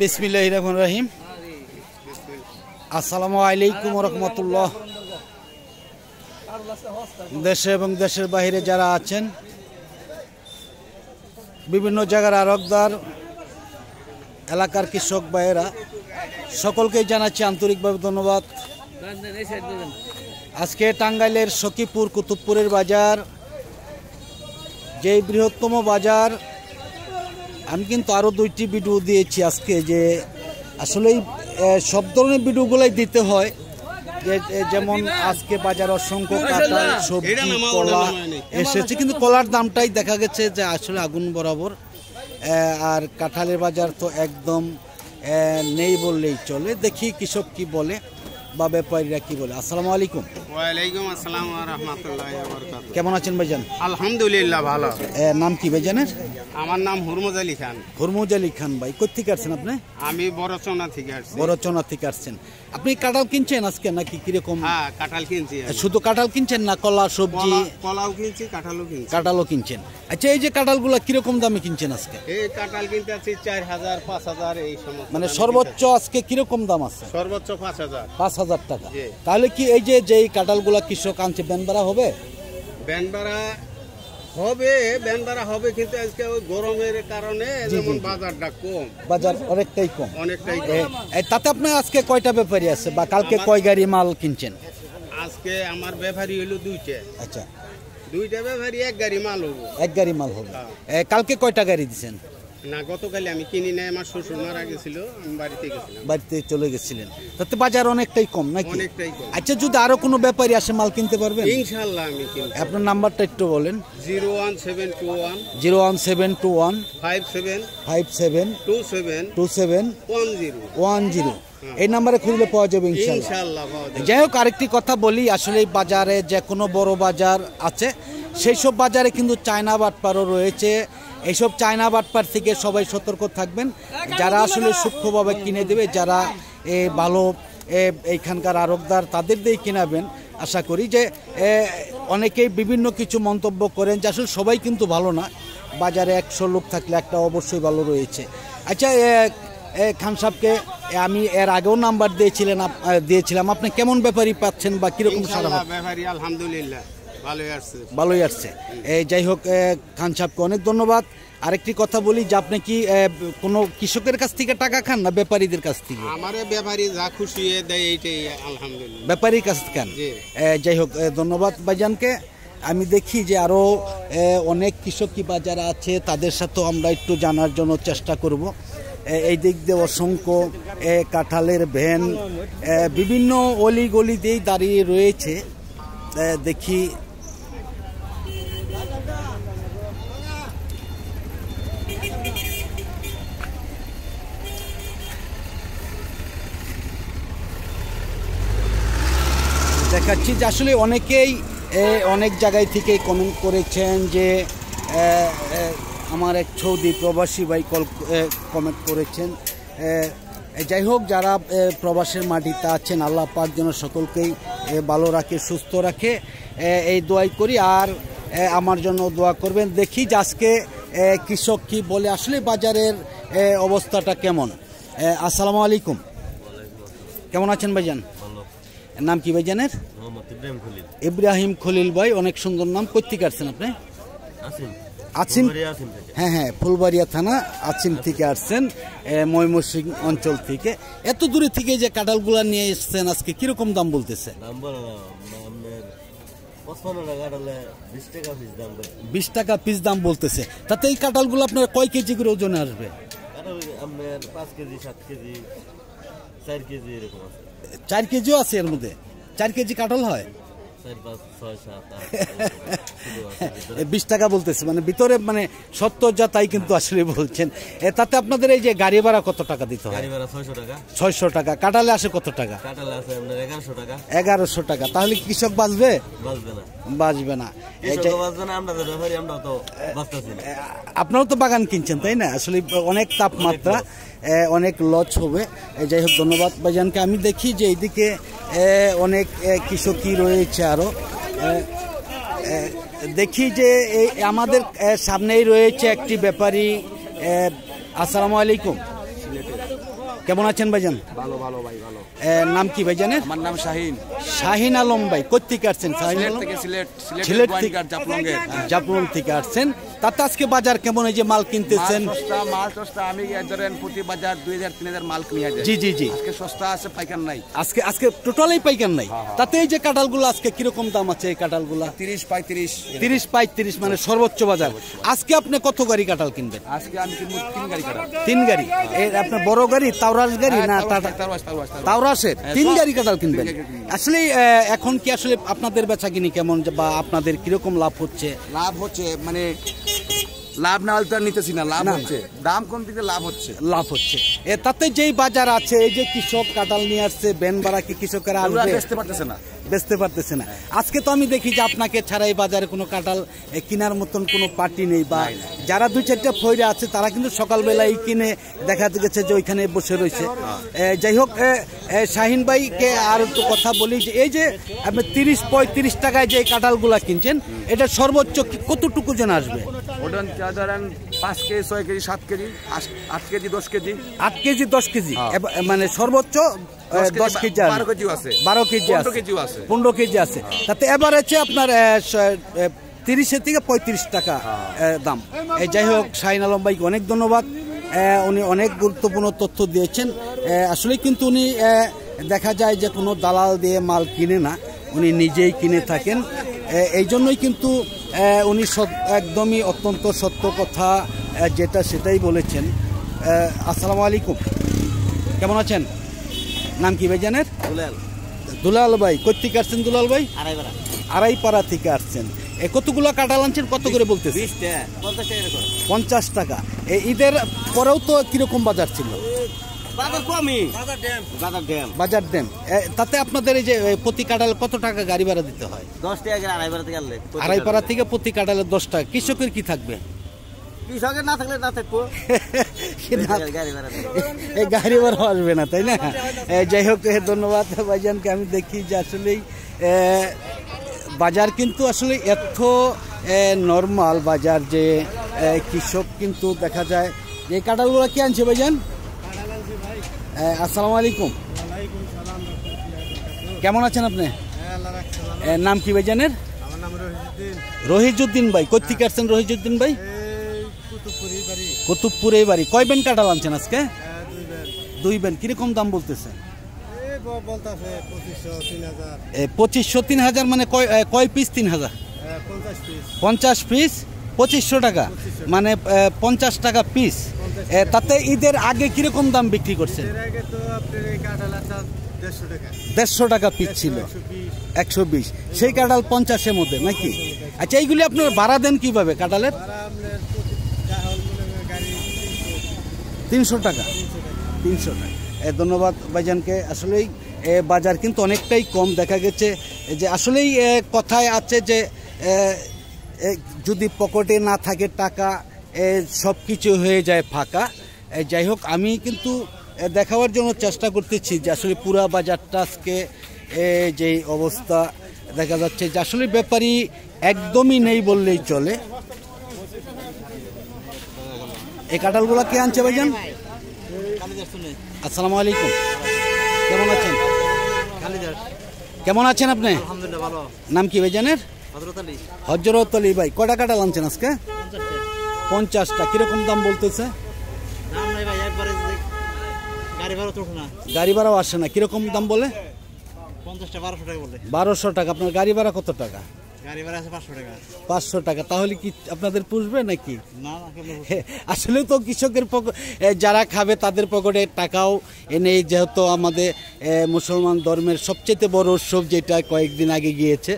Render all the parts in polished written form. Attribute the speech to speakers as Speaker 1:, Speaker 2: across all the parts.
Speaker 1: বিসমিল্লাহির রহমানির রহিম। আসসালামু আলাইকুম ওয়া রাহমাতুল্লাহ। দেশে এবং দেশের বাইরে যারা আছেন, বিভিন্ন জায়গার আড়তদার, এলাকার কৃষক ভাইয়েরা, সকলকেই জানাচ্ছি আন্তরিকভাবে ধন্যবাদ। আজকে টাঙ্গাইলের সখীপুর কুতুবপুরের বাজার, যেই বৃহত্তম বাজার, আমি কিন্তু আরও 2টি ভিডিও দিয়েছি আজকে, যে আসলে সব ধরনের ভিডিওগুলাই দিতে হয়। যেমন আজকে বাজার অসংখ্য কাঁঠাল, সবজি, কলা এসেছে, কিন্তু কলার দামটাই দেখা গেছে যে আসলে আগুন বরাবর। আর কাঁঠালের বাজার তো একদম নেই বললেই চলে। দেখি কৃষক কি বলে বা ব্যাপারীরা কি বলে। আসসালামু আলাইকুম।
Speaker 2: ওয়ালাইকুম আসসালাম ওয়া রাহমাতুল্লাহি ওয়া বারাকাতুহু।
Speaker 1: কেমন আছেন ভাইজান?
Speaker 2: আলহামদুলিল্লাহ ভালো।
Speaker 1: নাম কি ভাইজানের?
Speaker 2: আমার নাম হুরমুজ আলী খান।
Speaker 1: হুরমুজ আলী খান ভাই, কোথা থেকে আসছেন আপনি?
Speaker 2: আমি বড়চনা থেকে আসছি।
Speaker 1: বড়চনা থেকে আসছেন। আপনি কাঁঠাল কিনছেন আজকে নাকি কিরকম?
Speaker 2: হ্যাঁ, কাঁঠাল কিনছি।
Speaker 1: শুধু কাঁঠাল কিনছেন না কলা, সবজি?
Speaker 2: কলাও কিনছি, কাঁঠালও কিনছি।
Speaker 1: কাঁঠালও কিনছেন। আচ্ছা, এই যে কাঁঠালগুলো কিরকম দামে কিনছেন আজকে?
Speaker 2: এই কাঁঠাল কিনতে আছি 4000 5000 এই সমস্ত।
Speaker 1: মানে সর্বোচ্চ আজকে কিরকম দাম আছে?
Speaker 2: সর্বোচ্চ 5000।
Speaker 1: 5000 টাকা। তাহলে কি এই যে যেই কাঁঠালগুলো কৃষক আনছে ব্যানবারা হবে? ব্যানবারা হবে, কিন্তু আজকে ওই গরমের কারণে যেমন বাজারটা কম, বাজার অনেকটাই কম।
Speaker 2: তাতে
Speaker 1: আপনার আজকে কয়টা ব্যাপারী আছে বা কালকে কয় গাড়ি মাল কিনছেন?
Speaker 2: আজকে আমার ব্যাপারী হলো 2টা।
Speaker 1: আচ্ছা,
Speaker 2: 2টা ব্যাপারী, 1 গাড়ি মাল হবে।
Speaker 1: 1 গাড়ি মাল হবে। কালকে কয়টা গাড়ি দিচ্ছেন?
Speaker 2: না, গতকালে আমি কিনি নাই, আমার শ্বশুর মারা গেছিল, আমি বাড়িতে
Speaker 1: চলে গেছিলেন। তাতে বাজার অনেকটাই কম নাকি?
Speaker 2: অনেকটাই কম।
Speaker 1: আচ্ছা, যদি আরো কোনো ব্যাপারী আসে মাল কিনতে পারবেন?
Speaker 2: ইনশাআল্লাহ আমি কিনব।
Speaker 1: আপনার নাম্বারটা একটু বলেন।
Speaker 2: 01721 57 27
Speaker 1: 10 এই নাম্বারে খুঁজলে পাওয়া যাবে ইনশাআল্লাহ। যাই হোক, আরেকটি কথা বলি, আসলে এই বাজারে যে কোনো বড় বাজার আছে, সেই সব বাজারে কিন্তু চায়না বাটপারও রয়েছে। এইসব চায়না বাটপার থেকে সবাই সতর্ক থাকবেন। যারা আসলে সূক্ষ্মভাবে কিনে দেবে, যারা ভালো এইখানকার আড়তদার, তাদের দিয়েই কিনাবেন। আশা করি যে অনেকেই বিভিন্ন কিছু মন্তব্য করেন যে আসলে সবাই কিন্তু ভালো না। বাজারে 100 লোক থাকলে একটা অবশ্যই ভালো রয়েছে। আচ্ছা, খান সাহেবকে আমি এর আগেও নাম্বার দিয়েছিলাম। আপনি কেমন ব্যাপারী পাচ্ছেন বা কিরকম সারা?
Speaker 2: ব্যাপারী আলহামদুলিল্লাহ
Speaker 1: ভালোই আসছে। যাই হোক, খান সাহেবকে অনেক ধন্যবাদ। আরেকটি কথা বলি, যে আপনি কি কোনো কৃষকের কাছ থেকে টাকা খান না ব্যাপারীদের কাছ থেকে?
Speaker 2: আমার ব্যাপারী যা খুশি দেয় এইটাই আলহামদুলিল্লাহ,
Speaker 1: ব্যাপারীর কাছ থেকে খান। যাই হোক, ধন্যবাদ ভাইজানকে। আমি দেখি যে আরও অনেক কৃষকই বাজার আছে, তাদের সাথেও আমরা একটু জানার জন্য চেষ্টা করব। এই দিক দিয়ে অসংখ্য কাঁঠালের ভ্যান বিভিন্ন অলি গলিতেই দাঁড়িয়ে রয়েছে। দেখি দেখাচ্ছি যে আসলে অনেকেই অনেক জায়গায় থেকে কমেন্ট করেছেন যে আমার এক সৌদি প্রবাসী ভাই কমেন্ট করেছেন। যাই হোক, যারা প্রবাসের মাটিতে আছেন, আল্লাহ পাক যেন সকলকেই ভালো রাখে, সুস্থ রাখে, এই দোয়াই করি। আর আমার জন্য দোয়া করবেন। দেখি যে আজকে কৃষক কি বলে, আসলে বাজারের অবস্থাটা কেমন। আসসালামু আলাইকুম। কেমন আছেন ভাইজান? নাম কি ভাইজানের? ইব্রাহিম খলিল ভাই, অনেক সুন্দর নাম। কোথেকে আসছেন আপনি? আছিম। হ্যাঁ, ফুলবাড়িয়া থানা আছিম থেকে আসছেন, ময়মনসিংহ অঞ্চল থেকে। এত দূরে থেকে যে কাঁঠালগুলা নিয়ে এসছেন, আজকে কিরকম দাম বলতেছে? 20 টাকা পিস দাম বলতেছে। তাতে এই কাঁঠালগুলো আপনার কয় কেজি করে ওজনে আসবে?
Speaker 3: 5 কেজি 7 কেজি 4 কেজি এরকম আছে।
Speaker 1: 4 কেজিও আছে এর মধ্যে? 4 কেজি কাঁঠাল হয়?
Speaker 3: 4 5 6 7
Speaker 1: 20 টাকা বলতেছে, মানে ভিতরে মানে সত্তর যা তাই কিন্তু আসলে বলছেন। তাতে আপনাদের এই যে গাড়ি ভাড়া কত টাকা দিতে হয়?
Speaker 3: গাড়ি ভাড়া 600 টাকা।
Speaker 1: 600 টাকা। কাঁঠালে আসে কত টাকা?
Speaker 3: কাঁঠালে আছে আপনার 1100 টাকা।
Speaker 1: 1100 টাকা। তাহলে কৃষক বাঁচবে? বাঁচবে না। আপনারাও তো বাগান কিনছেন, তাই না? আসলে অনেক তাপমাত্রা, অনেক লস হবে। যাই হোক, ধন্যবাদ ভাইজানকে। আমি দেখি যে এইদিকে অনেক কৃষকই রয়েছে আরো। দেখি যে আমাদের সামনেই রয়েছে একটি ব্যাপারী। আসসালামু আলাইকুম। কেমন আছেন ভাইজান?
Speaker 3: ভালো ভালো ভাই ভালো।
Speaker 1: নাম কি ভাইজানের?
Speaker 3: আমার নাম শাহিন।
Speaker 1: শাহিন আলম ভাই কোথেকে আসছেন? সিলেট থেকে জাফলং থেকে আসছেন। তাতে আজকে বাজার কেমন? এই যে মাল কিনতেছেন
Speaker 3: মাল সস্তা। আমি ধরেন প্রতি বাজার 2000-3000 মাল কিনে যায়।
Speaker 1: জি জি জি।
Speaker 3: আজকে সস্তা আছে, পাইকার নাই।
Speaker 1: আজকে টোটালি পাইকার নাই। তাতে এই যে কাঁঠালগুলো আজকে কিরকম দাম আছে? এই কাঁঠালগুলো 30-35 মানে সর্বোচ্চ বাজার। আজকে আপনি কত গাড়ি কাঁঠাল কিনবেন?
Speaker 3: আজকে আমি কিনবো 3 গাড়ি কাঁঠাল।
Speaker 1: 3 গাড়ি? আপনার বড় গাড়ি তাওরাস গাড়ি না তাওরাসের 3 গাড়ি কাঁঠাল কিনবেন? আসলে এখন কি আসলে আপনাদের বেচা কিনি কেমন বা আপনাদের কিরকম লাভ হচ্ছে?
Speaker 3: লাভ হচ্ছে মানে লাভ না হলে তো নিতেছি না, লাভ হচ্ছে। দাম কোন দিকে লাভ হচ্ছে?
Speaker 1: লাভ হচ্ছে। তাতে যেই বাজার আছে, এই যে কৃষক কাঁঠাল নিয়ে আসছে, বেন বাড়া কি কৃষকেরা বেচতে পারতেছে না। আজকে তো আমি দেখি যে আপনাকে ছাড়া এই বাজারে কোনো কাঁঠাল কেনার মতন কোনো পার্টি নেই, বা যারা 2-4টা ফইরে আছে তারা কিন্তু সকালবেলায় কিনে দেখা গেছে যে ওইখানে বসে রয়েছে। যাই হোক, শাহিন ভাইকে আর একটু কথা বলি যে এই যে আপনি 30-35 টাকায় যে কাঁঠালগুলা কিনছেন, এটা সর্বোচ্চ কতটুকু যেন আসবে?
Speaker 3: ওটা ধরেন 5 KG, 6 KG, 7 KG, 8 KG, 10 KG.
Speaker 1: 8 KG 10 KG মানে সর্বোচ্চ 10 কেজি আছে, 12 কেজি আছে, 15 কেজি আছে। তাতে এবার আছে আপনার 30 থেকে 35 টাকা দাম। যাই হোক, শাহিন আলম ভাইকে অনেক ধন্যবাদ। উনি অনেক গুরুত্বপূর্ণ তথ্য দিয়েছেন। আসলে কিন্তু উনি দেখা যায় যে কোনো দালাল দিয়ে মাল কিনে না, উনি নিজেই কিনে থাকেন। এই জন্যই কিন্তু উনি একদমই অত্যন্ত সত্য কথা যেটা সেটাই বলেছেন। আসসালামু আলাইকুম, কেমন আছেন? নাম কি ভাই জানেন? দুলাল ভাই। কোথেকে আসছেন দুলাল ভাই? আড়াইপাড়া থেকে আসছেন। কতগুলো কাঁঠাল আনছেন, কত করে বলতেছে? 50 টাকা। ঈদের পরেও তো কিরকম বাজার ছিল? বাজার ড্যাম। তাতে আপনাদের এই যে প্রতি কাঁঠাল কত টাকা গাড়ি ভাড়া দিতে হয়?
Speaker 3: 10 টাকা।
Speaker 1: আড়াইপাড়া থেকে প্রতি কাঁঠালে 10 টাকা। কৃষকের কি থাকবে?
Speaker 3: কৃষকের না থাকলে না থাকবো,
Speaker 1: গাড়ি ভাড়া আসবে না, তাই না? যাই হোক, ধন্যবাদ ভাইজানকে। আমি দেখি যে আসলেই বাজার কিন্তু আসলে এত নর্মাল বাজার যে কৃষক কিন্তু দেখা যায় যে কাঁঠালগুলো কি আনছে ভাইজান? আসসালামু আলাইকুম, কেমন আছেন আপনি? নাম কি ভাইজানের? রহিজউদ্দিন ভাই। কোথেকে আসছেন রহিজউদ্দিন ভাই? কুতুবপুরে বাড়ি। কয় বেন কাঁঠাল আনছেন আজকে? 2 বেন। কিরকম দাম বলতেছে? 2500-3000 মানে কয় পিস? 3000। 50 পিস 2500 টাকা মানে 50 টাকা পিস। তাতে ঈদের আগে কিরকম দাম বিক্রি করছেন? 150 টাকা পিস ছিল, 120। সেই কাঁঠাল 50-এর মধ্যে নাকি? আচ্ছা, এইগুলি আপনার ভাড়া দেন কিভাবে কাঁঠালের? 300 টাকা। 300 টাকা। ধন্যবাদ ভাইজানকে। আসলেই বাজার কিন্তু অনেকটাই কম। দেখা গেছে যে আসলেই কথায় আছে যে যদি পকেটে না থাকে টাকা, সব কিছু হয়ে যায় ফাঁকা। যাই হোক, আমি কিন্তু দেখাবার জন্য চেষ্টা করতেছি যে আসলে পুরা বাজারটা আজকে যে অবস্থা দেখা যাচ্ছে যে আসলে ব্যাপারী একদমই নেই বললেই চলে। এই কাঁঠালগুলো কে আনছে ভাইজান? আসসালামু আলাইকুম, কেমন আছেন? কেমন আছেন আপনি? নাম কি ভাইজানের? হযরত আলী ভাই। কয়টা কাঁঠাল আনছেন আজকে? 50টা। কিরকম দাম বলতেছে? গাড়ি ভাড়াও আসে না। কিরকম দাম বলে? 1200 টাকা। আপনার গাড়ি ভাড়া কত টাকা? 500 টাকা। তাহলে কি আপনাদের পুষবে নাকি? আসলে তো কৃষকের যারা খাবে তাদের পকেটে টাকাও এনে, যেহেতু আমাদের মুসলমান ধর্মের সবচেয়ে বড় উৎসব যেটা কয়েকদিন আগে গিয়েছে,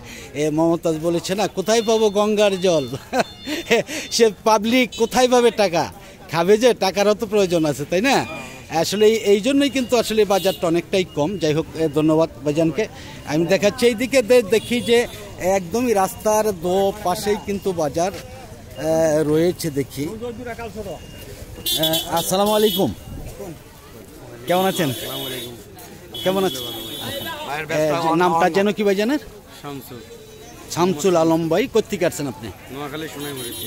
Speaker 1: মমতাজ বলেছে না, কোথায় পাবো গঙ্গার জল। সে পাবলিক কোথায় পাবে টাকা? খাবে যে, টাকারও তো প্রয়োজন আছে, তাই না? আসলে এই জন্যই কিন্তু আসলে বাজারটা অনেকটাই কম। যাই হোক, ধন্যবাদ ভাইজানকে। আমি দেখাচ্ছি এইদিকে দেখি যে একদমই রাস্তার দো পাশেই কিন্তু বাজার রয়েছে। দেখি। আসসালামু আলাইকুম, কেমন আছেন? কেমন আছেন? নামটা যেন কি ভাইজানের? শামসুল আলম ভাই। কোথেকে আসছেন আপনি?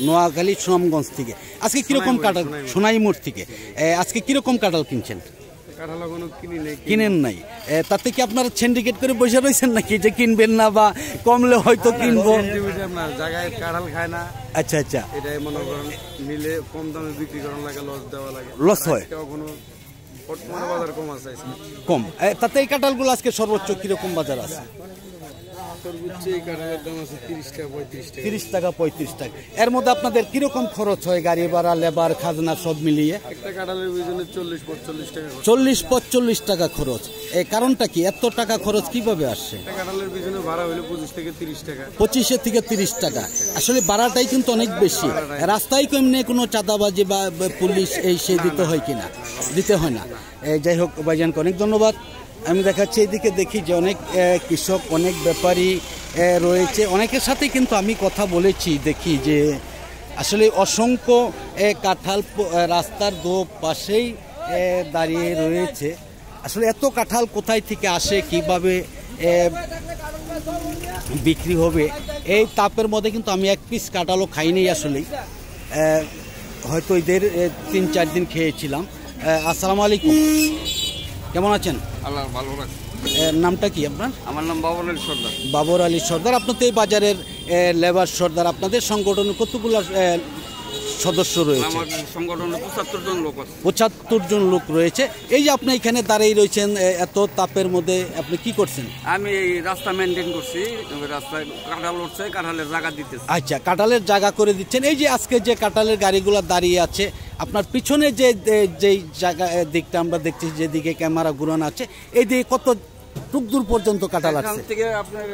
Speaker 1: নোয়াখালী সুনামগঞ্জ থেকে। আজকে কিরকম কাঁঠাল? সোনাইমুড় থেকে। আজকে কিরকম কাঁঠাল কিনছেন?
Speaker 2: কাঁঠাল এখনো কিনি নাই।
Speaker 1: কিনেন নাই? তাতে কি আপনারা সিন্ডিকেট করে বসে রয়েছেন নাকি যে কিনবেন না বা কমলে হয়তো কিনবো?
Speaker 2: জায়গায় কাঁঠাল খায় না।
Speaker 1: আচ্ছা আচ্ছা,
Speaker 2: এটাই মনে করেন মিলে কম দামে বিক্রি করার লাগে, লস দেওয়া লাগে,
Speaker 1: লস হয়।
Speaker 2: কখনো বর্তমানে বাজার কম আছে,
Speaker 1: কম। তাতে এই কাঁঠালগুলো আজকে সর্বোচ্চ কিরকম বাজার আছে?
Speaker 2: সর্বোচ্চ এই কাঁঠালের দাম আছে 30 টাকা 35 টাকা।
Speaker 1: 30 টাকা 35 টাকা। এর মধ্যে আপনাদের কিরকম খরচ হয়, গাড়ি ভাড়া, লেবার, খাজনা সব মিলিয়ে?
Speaker 2: একটা কাঁঠালের পিছনে 40-45 টাকা।
Speaker 1: 40-45 টাকা খরচ। এই কারণটা কি, এত টাকা খরচ কিভাবে আসছে?
Speaker 2: একটা কাঁঠালের পিছনে ভাড়া হলো 25 থেকে 30 টাকা।
Speaker 1: 25 থেকে 30 টাকা। আসলে ভাড়াটাই কিন্তু অনেক বেশি। রাস্তায় কেমনে কোনো চাঁদাবাজি বা পুলিশ এই সে দিতে হয় কিনা? দিতে হয় না। যাই হোক ভাইজানকে অনেক ধন্যবাদ। আমি দেখাচ্ছি এদিকে, দেখি যে অনেক কৃষক, অনেক ব্যাপারী রয়েছে, অনেকের সাথে কিন্তু আমি কথা বলেছি। দেখি যে আসলে অসংখ্য কাঁঠাল রাস্তার দো পাশেই দাঁড়িয়ে রয়েছে। আসলে এত কাঁঠাল কোথায় থেকে আসে, কিভাবে বিক্রি হবে, এই তাপের মধ্যে কিন্তু আমি এক পিস কাঁঠালও খাইনি। আসলেই হয়তো এদের 3-4 দিন খেয়েছিলাম। আসসালামু আলাইকুম, কেমন আছেন?
Speaker 2: আল্লাহ ভালো রাখে।
Speaker 1: নামটা কি আপনার?
Speaker 2: আমার নাম বাবর আলী সর্দার।
Speaker 1: বাবর আলী সর্দার। আপনার তো এই বাজারের লেবার সর্দার। আপনাদের সংগঠনে কতগুলো সদস্য রয়েছে?
Speaker 2: আমার সংগঠনে 75 জন লোক আছে।
Speaker 1: 75 জন লোক রয়েছে। এই যে আপনি এখানে দাঁড়িয়ে রয়েছেন এত তাপের মধ্যে, আপনি কি করছেন?
Speaker 2: আমি এই রাস্তা মেনটেন করছি, রাস্তায় কাঁঠাল উঠছে, কাঁঠালের জায়গা দিতেছি।
Speaker 1: আচ্ছা, কাঁঠালের জায়গা করে দিচ্ছেন। এই যে আজকে যে কাঁঠালের গাড়িগুলো দাঁড়িয়ে আছে, আপনার পিছনে যেই জায়গা দিকটা আমরা দেখছি, যেদিকে ক্যামেরা ঘুরানো আছে, এই দিকে কত দূর পর্যন্ত কাঁঠাল আছে?
Speaker 2: থেকে আপনার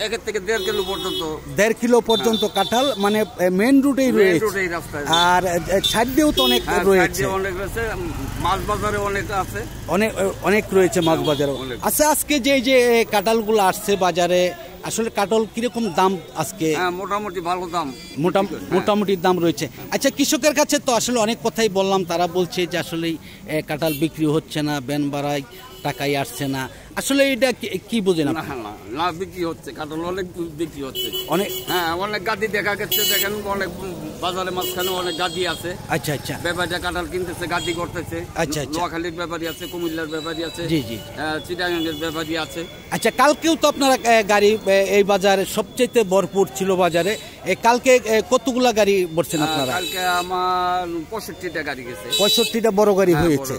Speaker 2: 1 থেকে 1.5 কিলো পর্যন্ত।
Speaker 1: 1.5 কিলো পর্যন্ত কাঁঠাল, মানে মেন রুটেই রয়েছে। আর সাইড দিয়েও তো অনেক রয়েছে।
Speaker 2: অনেক রয়েছে, মাছ বাজারে অনেক আছে,
Speaker 1: অনেক রয়েছে মাছ বাজারে। আচ্ছা, আজকে যে কাঁঠালগুলো আসছে বাজারে, আসলে কাঁঠাল কিরকম দাম আজকে?
Speaker 2: মোটামুটি ভালো দাম,
Speaker 1: মোটামুটি দাম রয়েছে। আচ্ছা, কৃষকের কাছে তো আসলে অনেক কথাই বললাম, তারা বলছে যে আসলে কাঁঠাল বিক্রি হচ্ছে না, ব্যান বাড়ায় টাকাই আসছে না। আসলে এটা কি বোঝেন?
Speaker 2: না বিক্রি হচ্ছে, কাঁঠাল অনেক বিক্রি হচ্ছে,
Speaker 1: অনেক।
Speaker 2: হ্যাঁ, অনেক গাদি দেখা গেছে, দেখেন অনেক বাজারে মাঝখানে অনেক গাদি আছে।
Speaker 1: আচ্ছা আচ্ছা,
Speaker 2: ব্যাপারীরা কাঁঠাল কিনতেছে, গাদি করতেছে।
Speaker 1: আচ্ছা আচ্ছা,
Speaker 2: নোয়াখালীর ব্যাপারী আছে, কুমিল্লার ব্যাপারী আছে,
Speaker 1: জি জি,
Speaker 2: চিটাগাঙ্গের ব্যাপারী আছে।
Speaker 1: আচ্ছা, কালকেও তো আপনারা গাড়ি এই বাজারে সবচেয়ে ভরপুর ছিল বাজারে। কালকে কতগুলা গাড়ি বসছেন আপনারা?
Speaker 2: কালকে আমার 65টা গাড়ি গেছে।
Speaker 1: 65টা বড় গাড়ি হয়েছে।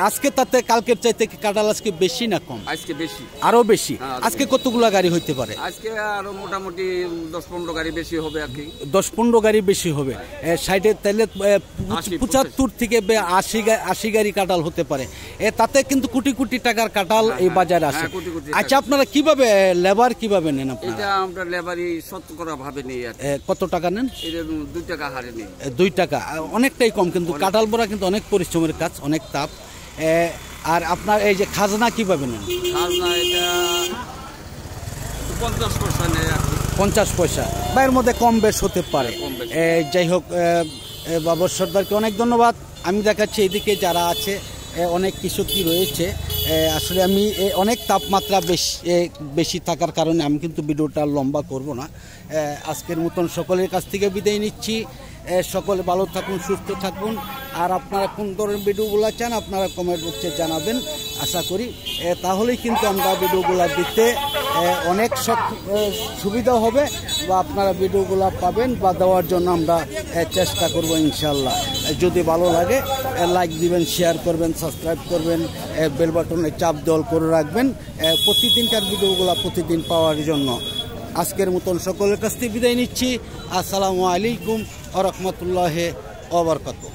Speaker 1: আজকে তাতে কালকের চাইতে কাঁঠাল আজকে বেশি না কম?
Speaker 2: আজকে বেশি,
Speaker 1: আরো বেশি। আজকে কতগুলা গাড়ি হইতে পারে?
Speaker 2: আজকে আরো মোটামুটি 10-15 গাড়ি বেশি হবে আর কি।
Speaker 1: 10-15 গাড়ি বেশি হবে। সাইডে তাহলে 75 থেকে 80 গাড়ি কাঁঠাল হতে পারে। তাতে কিন্তু কোটি কোটি টাকার কাঁঠাল এই বাজারে আসে। আচ্ছা, আপনারা কিভাবে লেবার কিভাবে নেন? আপনারা?
Speaker 2: এটা আমরা লেবারি শতকরা ভাবে নেই।
Speaker 1: কত টাকা নেন?
Speaker 2: এটা 2 টাকা হারে নেই। 2
Speaker 1: টাকা, অনেকটাই কম। কিন্তু কাঁঠাল বড়া কিন্তু অনেক পরিশ্রমের কাজ, অনেক তাপ। আর আপনার এই যে খাজনা কিভাবে নেন?
Speaker 2: খাজনা এটা 50 পয়সা নেয়।
Speaker 1: 50 পয়সা, বা এর মধ্যে কম বেশ হতে পারে। যাই হোক, বাবর সর্দারকে অনেক ধন্যবাদ। আমি দেখাচ্ছি এদিকে যারা আছে, অনেক কৃষকই রয়েছে। আসলে আমি অনেক তাপমাত্রা বেশি থাকার কারণে আমি কিন্তু ভিডিওটা লম্বা করব না। আজকের মতন সকলের কাছ থেকে বিদায় নিচ্ছি। সকলে ভালো থাকুন, সুস্থ থাকুন। আর আপনারা কোন ধরনের ভিডিওগুলো চান আপনারা কমেন্ট বক্সে জানাবেন। আশা করি তাহলেই কিন্তু আমরা ভিডিওগুলো দিতে অনেক সুবিধা হবে, বা আপনারা ভিডিওগুলো পাবেন বা দেওয়ার জন্য আমরা চেষ্টা করব ইনশাল্লাহ। যদি ভালো লাগে লাইক দিবেন, শেয়ার করবেন, সাবস্ক্রাইব করবেন, বেল বাটনে চাপ দেওয়াল করে রাখবেন প্রতিদিনকার ভিডিওগুলো প্রতিদিন পাওয়ার জন্য। আজকের মতন সকলের কাছ থেকে বিদায় নিচ্ছি। আসসালামু আলাইকুম ওয়া রাহমাতুল্লাহি ওয়া বারাকাতুহু।